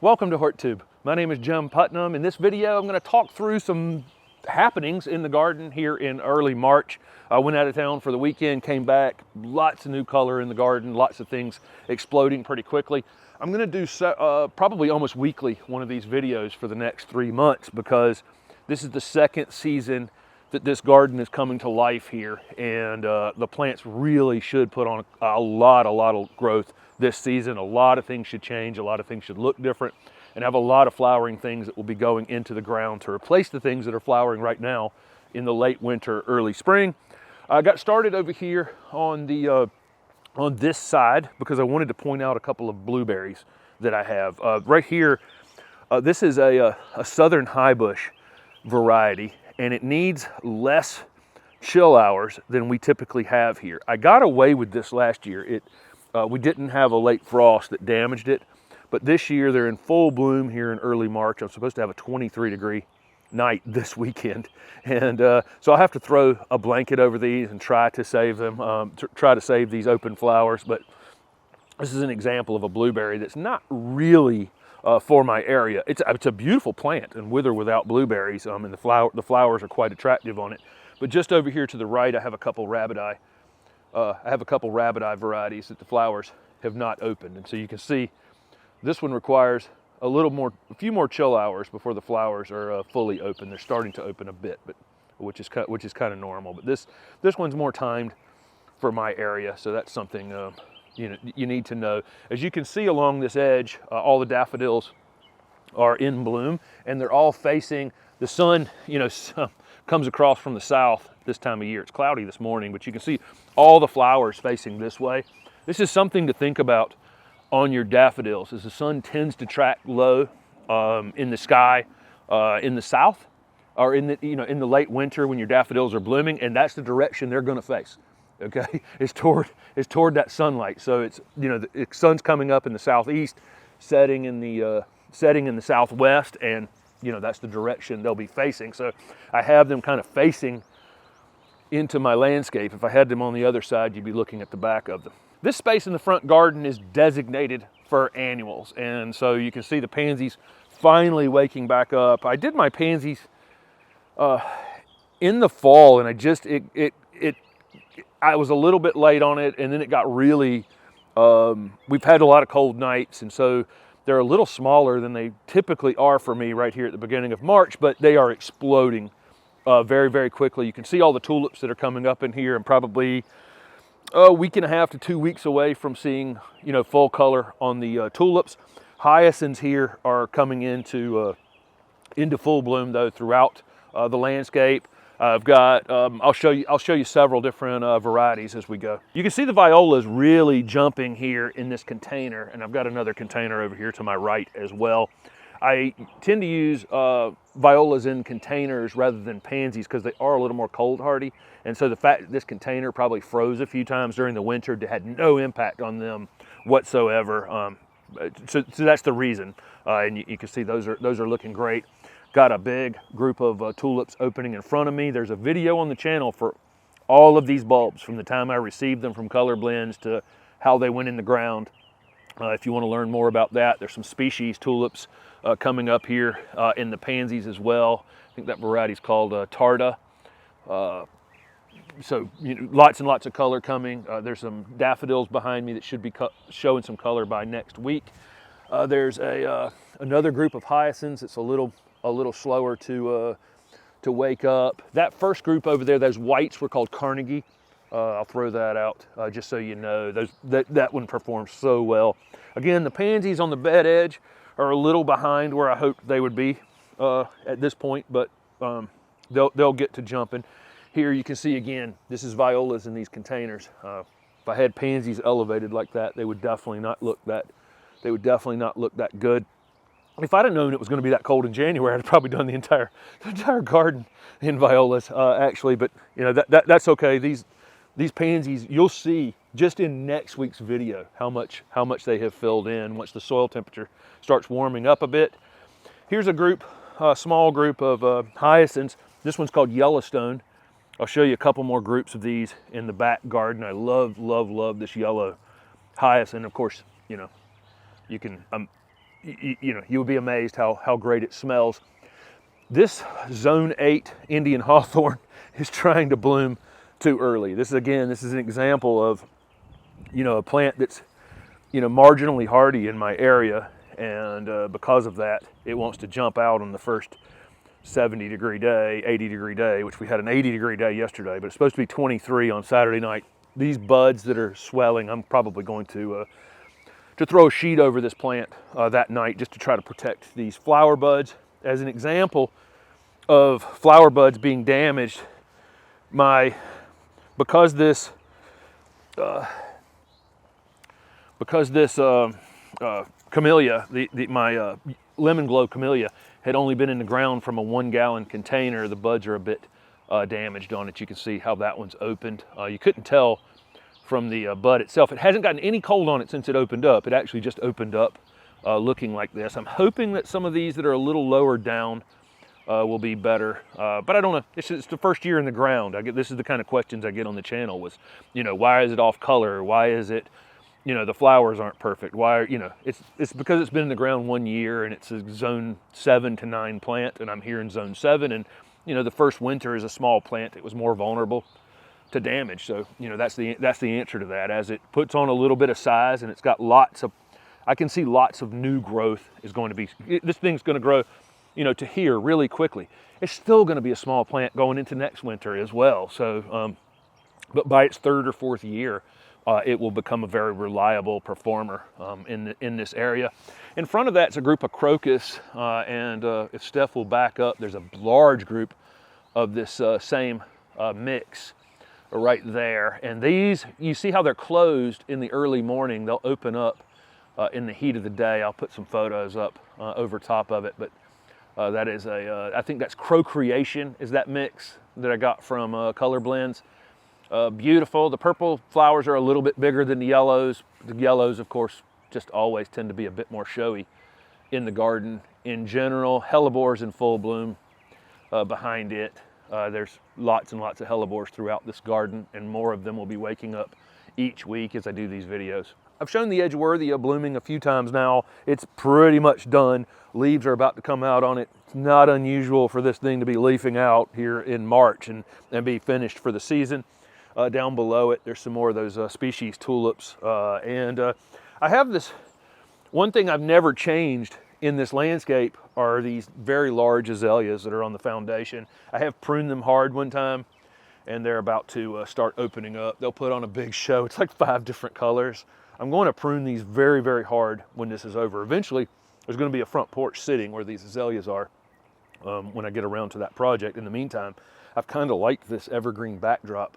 Welcome to HortTube. My name is Jim Putnam. In this video, I'm going to talk through some happenings in the garden here in early March. I went out of town for the weekend, came back, lots of new color in the garden, lots of things exploding pretty quickly. I'm going to do probably almost weekly one of these videos for the next 3 months because this is the second season that this garden is coming to life here, and the plants really should put on a lot of growth this season. A lot of things should change, a lot of things should look different, and have a lot of flowering things that will be going into the ground to replace the things that are flowering right now in the late winter, early spring. I got started over here on the on this side because I wanted to point out a couple of blueberries that I have. Right here, this is a southern high bush variety, and it needs less chill hours than we typically have here. I got away with this last year. We didn't have a late frost that damaged it, but this year they're in full bloom here in early March. I'm supposed to have a 23-degree night this weekend, and so I'll have to throw a blanket over these and try to save them, try to save these open flowers. But this is an example of a blueberry that's not really for my area. It's a beautiful plant, and with or without blueberries, and the flowers are quite attractive on it. But just over here to the right, I have a couple rabbit eye. Varieties that the flowers have not opened, and so you can see this one requires a few more chill hours before the flowers are fully open. They're starting to open a bit, but which is kind of normal. But this one's more timed for my area, so that's something you need to know. As you can see along this edge, all the daffodils are in bloom, and they're all facing the sun. Comes across from the south this time of year. It's cloudy this morning, but you can see all the flowers facing this way. This is something to think about on your daffodils, as the sun tends to track low in the sky in the south, or in the late winter when your daffodils are blooming, and that's the direction they're going to face. Okay, it's toward that sunlight. So it's the sun's coming up in the southeast, setting in the southwest, and that's the direction they'll be facing. So I have them kind of facing into my landscape. If I had them on the other side, you'd be looking at the back of them. This space in the front garden is designated for annuals, and so you can see the pansies finally waking back up. I did my pansies in the fall, and I was a little bit late on it, and then it got really, we've had a lot of cold nights, and so they're a little smaller than they typically are for me right here at the beginning of March, but they are exploding very, very quickly. You can see all the tulips that are coming up in here, and probably a week and a half to 2 weeks away from seeing, full color on the tulips. Hyacinths here are coming into full bloom though throughout the landscape. I've got, I'll show you several different varieties as we go. You can see the violas really jumping here in this container, and I've got another container over here to my right as well. I tend to use violas in containers rather than pansies because they are a little more cold hardy, and so the fact that this container probably froze a few times during the winter had no impact on them whatsoever. So that's the reason, and you can see those are looking great. Got a big group of tulips opening in front of me. There's a video on the channel for all of these bulbs from the time I received them from Color Blends to how they went in the ground. If you want to learn more about that, there's some species tulips coming up here in the pansies as well. I think that variety is called Tarda. So lots and lots of color coming. There's some daffodils behind me that should be showing some color by next week. There's another group of hyacinths. It's a little slower to wake up. That first group over there, those whites, were called Carnegie. I'll throw that out just so you know. That one performs so well. Again, the pansies on the bed edge are a little behind where I hoped they would be at this point, but they'll get to jumping. Here you can see again, this is violas in these containers. If I had pansies elevated like that, they would definitely not look that good. If I'd have known it was going to be that cold in January, I'd have probably done the entire garden in violas, actually. But that's okay. These pansies, you'll see just in next week's video how much they have filled in once the soil temperature starts warming up a bit. Here's a small group of hyacinths. This one's called Yellowstone. I'll show you a couple more groups of these in the back garden. I love this yellow hyacinth. Of course, you can you would be amazed how great it smells. This Zone 8 Indian Hawthorn is trying to bloom too early. This is an example of, a plant that's, marginally hardy in my area, and because of that, it wants to jump out on the first 70-degree day, 80-degree day, which we had an 80-degree day yesterday, but it's supposed to be 23 on Saturday night. These buds that are swelling, I'm probably going to throw a sheet over this plant that night just to try to protect these flower buds. As an example of flower buds being damaged, because this Camellia, my Lemon Glow Camellia, had only been in the ground from a 1-gallon container, the buds are a bit damaged on it. You can see how that one's opened. You couldn't tell from the bud itself. It hasn't gotten any cold on it since it opened up. It actually just opened up looking like this. I'm hoping that some of these that are a little lower down will be better, but I don't know. It's the first year in the ground. This is the kind of questions I get on the channel was, why is it off color? Why is it, the flowers aren't perfect? Why, it's because it's been in the ground 1 year and it's a zone 7 to 9 plant, and I'm here in zone 7, and the first winter is a small plant. It was more vulnerable to damage. So, that's the answer to that. As it puts on a little bit of size and it's got I can see lots of new growth is going to be, this thing's going to grow, to here really quickly. It's still going to be a small plant going into next winter as well. So, but by its 3rd or 4th year, it will become a very reliable performer in this area. In front of that's a group of Crocus, and if Steph will back up, there's a large group of this same mix right there. And these, you see how they're closed in the early morning. They'll open up in the heat of the day. I'll put some photos up over top of it, but that is I think that's Procreation is that mix that I got from Color Blends. Beautiful. The purple flowers are a little bit bigger than the yellows. The yellows, of course, just always tend to be a bit more showy in the garden in general. Hellebores in full bloom behind it. There's lots and lots of hellebores throughout this garden, and more of them will be waking up each week as I do these videos. I've shown the Edgeworthia blooming a few times now. It's pretty much done. Leaves are about to come out on it. It's not unusual for this thing to be leafing out here in March and be finished for the season. Down below it, there's some more of those species tulips. And I have this, one thing I've never changed in this landscape are these very large azaleas that are on the foundation. I have pruned them hard one time, and they're about to start opening up. They'll put on a big show. It's like 5 different colors. I'm going to prune these very, very hard when this is over. Eventually, there's going to be a front porch sitting where these azaleas are when I get around to that project. In the meantime, I've kind of liked this evergreen backdrop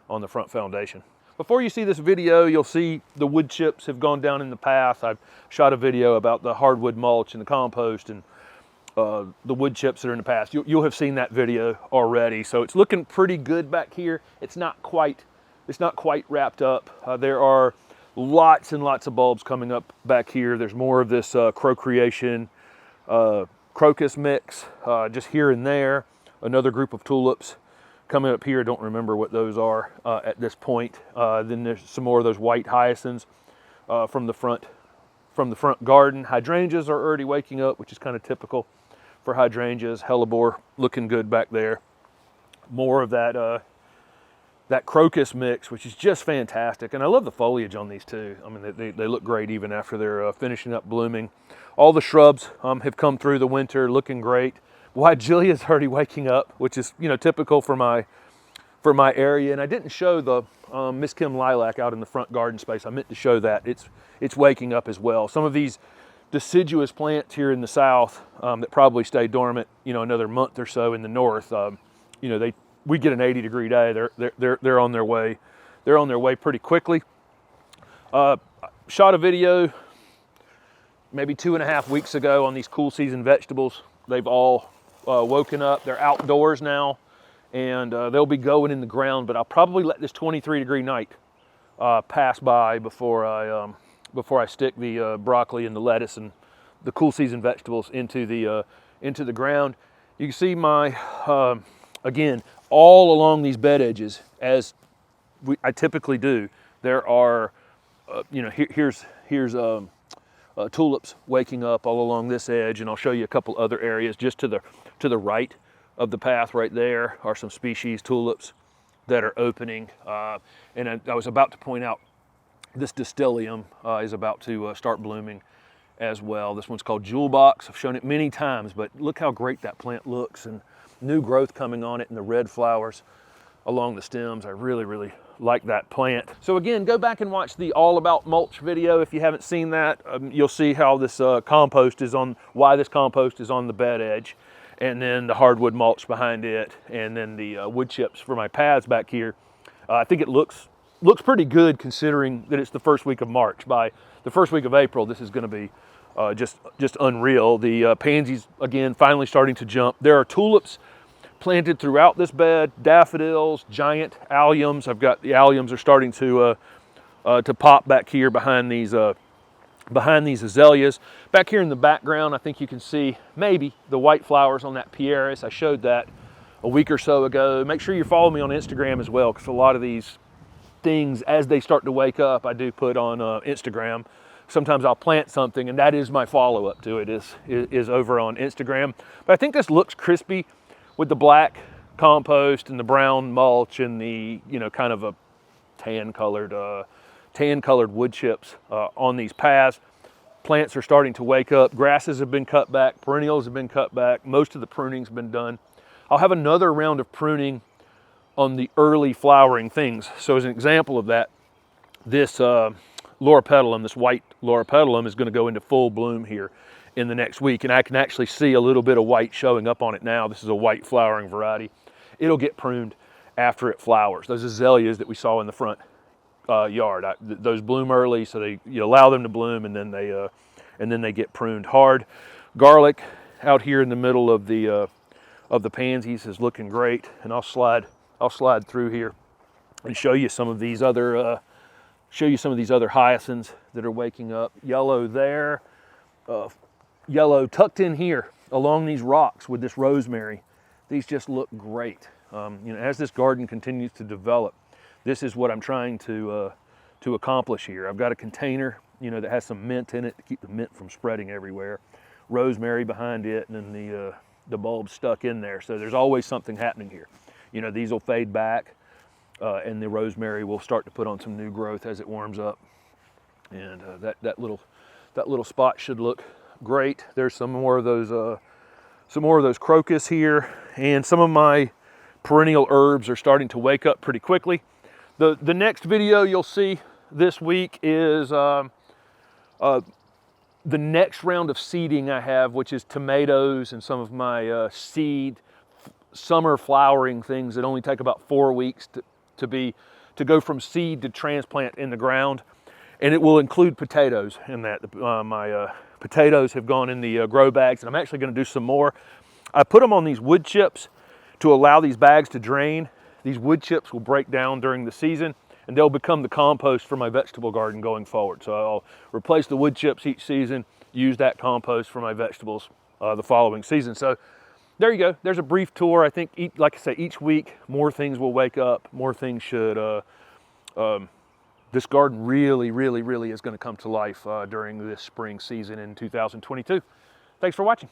on the front foundation. Before you see this video, you'll see the wood chips have gone down in the path. I've shot a video about the hardwood mulch and the compost and the wood chips that are in the path. You'll have seen that video already. So it's looking pretty good back here. It's not quite wrapped up. There are lots and lots of bulbs coming up back here. There's more of this Procreation Crocus mix just here and there. Another group of tulips coming up here. Don't remember what those are at this point. Then there's some more of those white hyacinths from the front garden. Hydrangeas are already waking up, which is kind of typical for hydrangeas. Hellebore looking good back there. More of that that crocus mix, which is just fantastic. And I love the foliage on these too. I mean, they look great even after they're finishing up blooming. All the shrubs have come through the winter looking great. Weigelia already waking up, which is, typical for my area. And I didn't show the Miss Kim lilac out in the front garden space. I meant to show that. It's waking up as well. Some of these deciduous plants here in the south that probably stay dormant, another month or so in the north, we get an 80-degree day. They're on their way. They're on their way pretty quickly. Shot a video maybe 2.5 weeks ago on these cool season vegetables. They've all woken up. They're outdoors now, and they'll be going in the ground. But I'll probably let this 23-degree night pass by before I stick the broccoli and the lettuce and the cool season vegetables into the ground. You can see my again, all along these bed edges, as I typically do, there are, here's tulips waking up all along this edge, and I'll show you a couple other areas. Just to the right of the path right there are some species tulips that are opening. And I was about to point out this Distylium is about to start blooming as well. This one's called Jewel Box. I've shown it many times, but look how great that plant looks, and new growth coming on it, and the red flowers along the stems. I really, really like that plant. So again, go back and watch the All About Mulch video if you haven't seen that. You'll see how this compost is on, why this compost is on the bed edge, and then the hardwood mulch behind it, and then the wood chips for my paths back here. I think it looks pretty good considering that it's the first week of March. By the first week of April, this is going to be just unreal. The pansies, again, finally starting to jump. There are tulips planted throughout this bed, daffodils, giant alliums. I've got the alliums are starting to pop back here behind these azaleas. Back here in the background, I think you can see maybe the white flowers on that pieris. I showed that a week or so ago. Make sure you follow me on Instagram as well, because a lot of these things, as they start to wake up, I do put on Instagram. Sometimes I'll plant something, and that is my follow-up to it, is over on Instagram. But I think this looks crispy with the black compost and the brown mulch and the, you know, kind of a tan-colored wood chips on these paths. Plants are starting to wake up. Grasses have been cut back. Perennials have been cut back. Most of the pruning's been done. I'll have another round of pruning on the early flowering things. So as an example of that, this loropetalum, this white loropetalum, is going to go into full bloom here in the next week, and I can actually see a little bit of white showing up on it now. This is a white flowering variety. It'll get pruned after it flowers. Those azaleas that we saw in the front yard, those bloom early, so you allow them to bloom, and then they get pruned hard. Garlic out here in the middle of the pansies is looking great, and I'll slide through here and show you some of these other hyacinths that are waking up. Yellow there, yellow tucked in here along these rocks with this rosemary. These just look great. As this garden continues to develop, this is what I'm trying to accomplish here. I've got a container, that has some mint in it to keep the mint from spreading everywhere. Rosemary behind it, and then the bulbs stuck in there. So there's always something happening here. These will fade back, and the rosemary will start to put on some new growth as it warms up. And that little spot should look great. There's some more of those crocus here, and some of my perennial herbs are starting to wake up pretty quickly. The next video you'll see this week is the next round of seeding I have, which is tomatoes and some of my seed summer flowering things that only take about 4 weeks to go from seed to transplant in the ground. And it will include potatoes in that. My potatoes have gone in the grow bags, and I'm actually going to do some more. I put them on these wood chips to allow these bags to drain. These wood chips will break down during the season, and they'll become the compost for my vegetable garden going forward. So I'll replace the wood chips each season, use that compost for my vegetables the following season. So there you go. There's a brief tour. I think, like I say, each week more things will wake up, more things should. This garden really, really, really is going to come to life during this spring season in 2022. Thanks for watching.